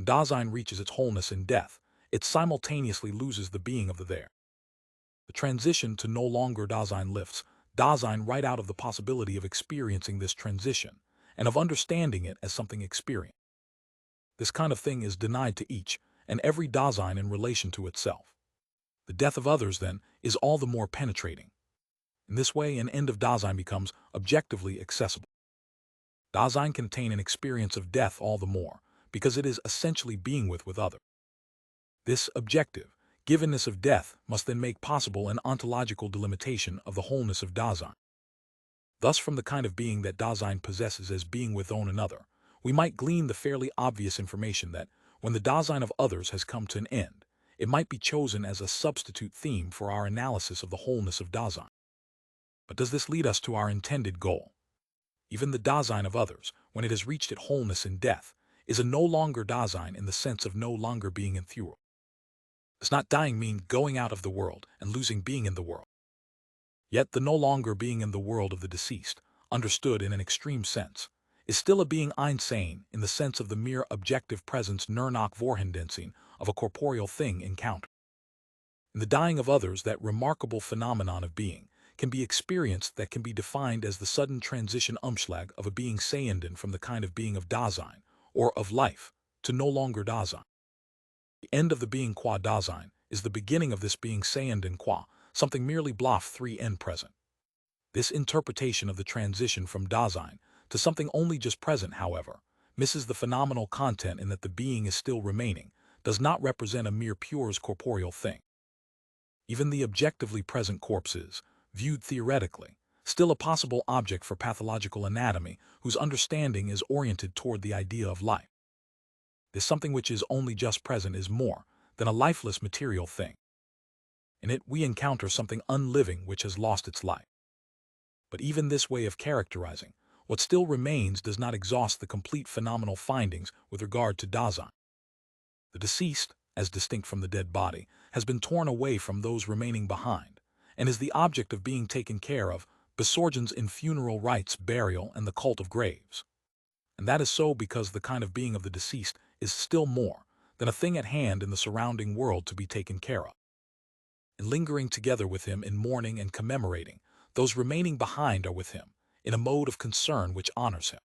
When Dasein reaches its wholeness in death, it simultaneously loses the being of the there. The transition to no longer Dasein lifts Dasein right out of the possibility of experiencing this transition and of understanding it as something experienced. This kind of thing is denied to each and every Dasein in relation to itself. The death of others, then, is all the more penetrating. In this way, an end of Dasein becomes objectively accessible. Dasein can attain an experience of death all the more, because it is essentially being with others. This objective, givenness of death must then make possible an ontological delimitation of the wholeness of Dasein. Thus, from the kind of being that Dasein possesses as being with one another, we might glean the fairly obvious information that, when the Dasein of others has come to an end, it might be chosen as a substitute theme for our analysis of the wholeness of Dasein. But does this lead us to our intended goal? Even the Dasein of others, when it has reached its wholeness in death, is a no longer Dasein in the sense of no longer being enthralled. Does not dying mean going out of the world and losing being in the world? Yet the no longer being in the world of the deceased, understood in an extreme sense, is still a being einsane in the sense of the mere objective presence nur noch Vorhandensein of a corporeal thing encountered. In the dying of others, that remarkable phenomenon of being can be experienced that can be defined as the sudden transition Umschlag of a being Sehenden from the kind of being of Dasein, or of life, to no longer Dasein. The end of the being qua Dasein is the beginning of this being Sehenden qua, something merely bloff 3n present. This interpretation of the transition from Dasein to something only just present, however, misses the phenomenal content in that the being is still remaining, does not represent a mere pures corporeal thing. Even the objectively present corpse is, viewed theoretically, still a possible object for pathological anatomy whose understanding is oriented toward the idea of life. This something which is only just present is more than a lifeless material thing. In it we encounter something unliving which has lost its life. But even this way of characterizing what still remains does not exhaust the complete phenomenal findings with regard to Dasein. The deceased, as distinct from the dead body, has been torn away from those remaining behind, and is the object of being taken care of, besorgens in funeral rites, burial, and the cult of graves. And that is so because the kind of being of the deceased is still more than a thing at hand in the surrounding world to be taken care of. In lingering together with him in mourning and commemorating, those remaining behind are with him, in a mode of concern which honors him.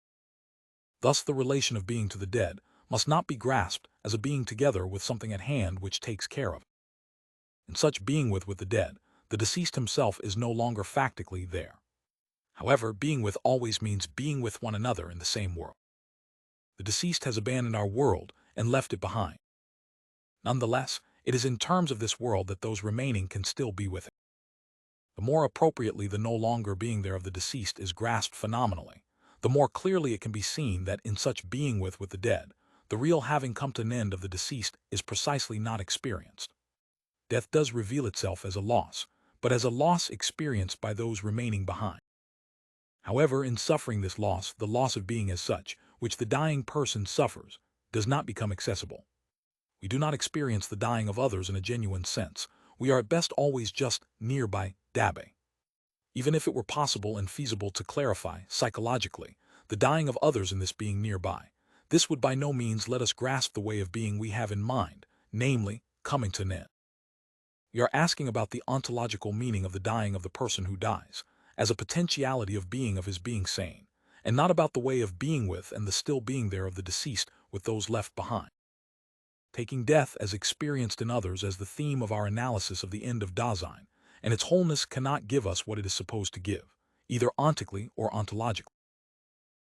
Thus the relation of being to the dead must not be grasped as a being together with something at hand which takes care of it. In such being with the dead, the deceased himself is no longer factically there. However, being with always means being with one another in the same world. The deceased has abandoned our world and left it behind. Nonetheless, it is in terms of this world that those remaining can still be with it. The more appropriately the no longer being there of the deceased is grasped phenomenally, the more clearly it can be seen that in such being with the dead, the real having come to an end of the deceased is precisely not experienced. Death does reveal itself as a loss, but as a loss experienced by those remaining behind. However, in suffering this loss, the loss of being as such, which the dying person suffers, does not become accessible. We do not experience the dying of others in a genuine sense. We are at best always just nearby, dabe. Even if it were possible and feasible to clarify, psychologically, the dying of others in this being nearby, this would by no means let us grasp the way of being we have in mind, namely, coming to an end. We are asking about the ontological meaning of the dying of the person who dies, as a potentiality of his being sane, and not about the way of being with and the still being there of the deceased with those left behind. Taking death as experienced in others as the theme of our analysis of the end of Dasein, and its wholeness cannot give us what it is supposed to give, either ontically or ontologically.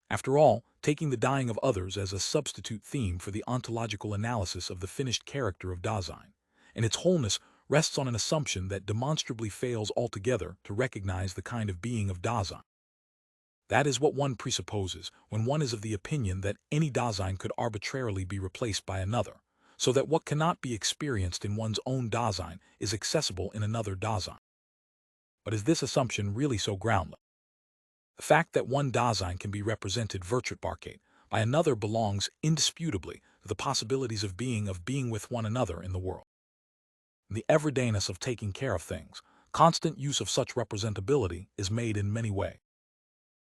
After all, taking the dying of others as a substitute theme for the ontological analysis of the finished character of Dasein, and its wholeness rests on an assumption that demonstrably fails altogether to recognize the kind of being of Dasein. That is what one presupposes when one is of the opinion that any Dasein could arbitrarily be replaced by another, so that what cannot be experienced in one's own Dasein is accessible in another Dasein. But is this assumption really so groundless? The fact that one Dasein can be represented Vertretbarkeit by another belongs indisputably to the possibilities of being with one another in the world. In the everydayness of taking care of things, constant use of such representability is made in many ways.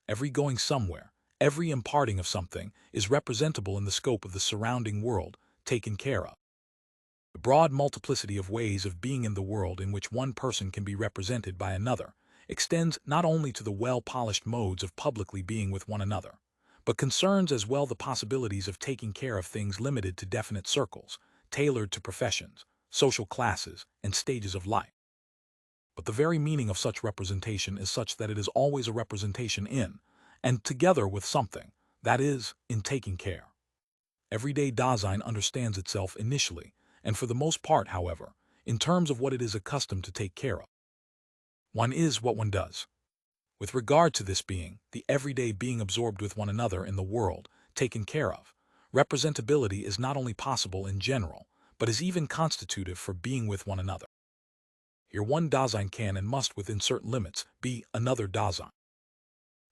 Every going somewhere, every imparting of something is representable in the scope of the surrounding world, taken care of. The broad multiplicity of ways of being in the world in which one person can be represented by another extends not only to the well-polished modes of publicly being with one another, but concerns as well the possibilities of taking care of things limited to definite circles, tailored to professions, social classes, and stages of life. But the very meaning of such representation is such that it is always a representation in, and together with something, that is, in taking care. Everyday Dasein understands itself initially, and for the most part, however, in terms of what it is accustomed to take care of. One is what one does. With regard to this being, the everyday being absorbed with one another in the world, taken care of, representability is not only possible in general, but is even constitutive for being with one another. Here one Dasein can and must, within certain limits, be another Dasein.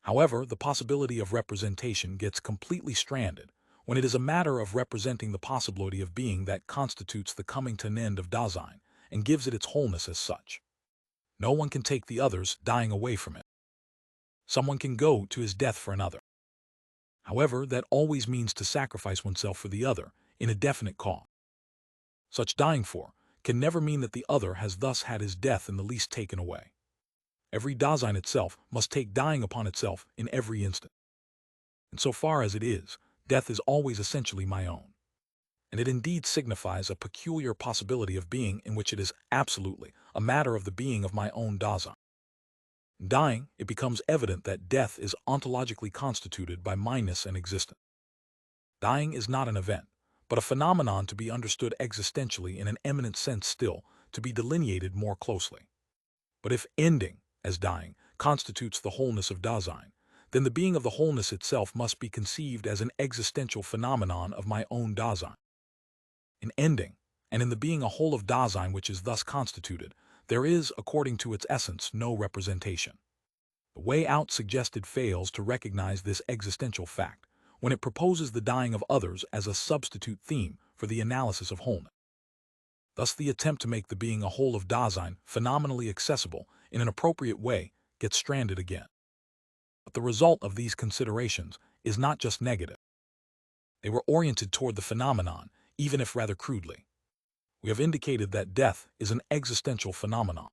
However, the possibility of representation gets completely stranded when it is a matter of representing the possibility of being that constitutes the coming to an end of Dasein and gives it its wholeness as such. No one can take the other's dying away from it. Someone can go to his death for another. However, that always means to sacrifice oneself for the other in a definite cause. Such dying for can never mean that the other has thus had his death in the least taken away. Every Dasein itself must take dying upon itself in every instant. And so far as it is, death is always essentially my own. And it indeed signifies a peculiar possibility of being in which it is absolutely a matter of the being of my own Dasein. In dying, it becomes evident that death is ontologically constituted by mineness and existence. Dying is not an event, but a phenomenon to be understood existentially in an eminent sense still, to be delineated more closely. But if ending, as dying, constitutes the wholeness of Dasein, then the being of the wholeness itself must be conceived as an existential phenomenon of my own Dasein. In ending, and in the being a whole of Dasein which is thus constituted, there is, according to its essence, no representation. The way out suggested fails to recognize this existential fact when it proposes the dying of others as a substitute theme for the analysis of wholeness. Thus the attempt to make the being a whole of Dasein phenomenally accessible in an appropriate way gets stranded again. But the result of these considerations is not just negative. They were oriented toward the phenomenon, even if rather crudely. We have indicated that death is an existential phenomenon.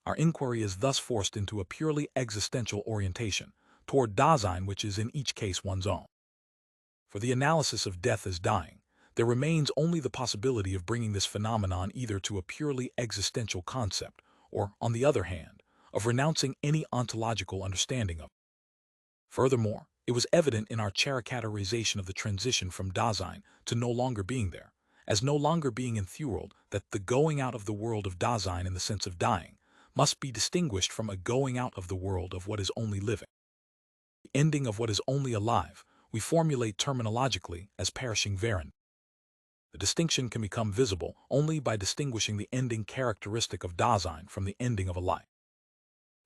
Our inquiry is thus forced into a purely existential orientation toward Dasein which is in each case one's own. For the analysis of death as dying, there remains only the possibility of bringing this phenomenon either to a purely existential concept or, on the other hand, of renouncing any ontological understanding of it. Furthermore, it was evident in our characterization of the transition from Dasein to no longer being there, as no longer being enthralled, that the going out of the world of Dasein in the sense of dying must be distinguished from a going out of the world of what is only living. The ending of what is only alive we formulate terminologically as perishing während. The distinction can become visible only by distinguishing the ending characteristic of Dasein from the ending of a life.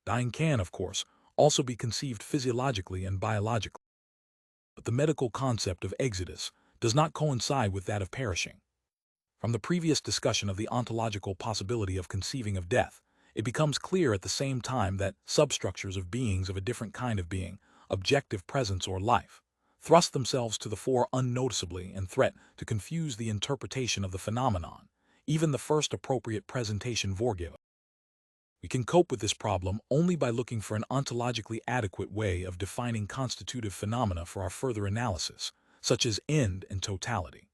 Dying can, of course, also be conceived physiologically and biologically. But the medical concept of exodus does not coincide with that of perishing. From the previous discussion of the ontological possibility of conceiving of death, it becomes clear at the same time that substructures of beings of a different kind of being, objective presence or life, thrust themselves to the fore unnoticeably and threat to confuse the interpretation of the phenomenon, even the first appropriate presentation vorgiven. We can cope with this problem only by looking for an ontologically adequate way of defining constitutive phenomena for our further analysis, such as end and totality.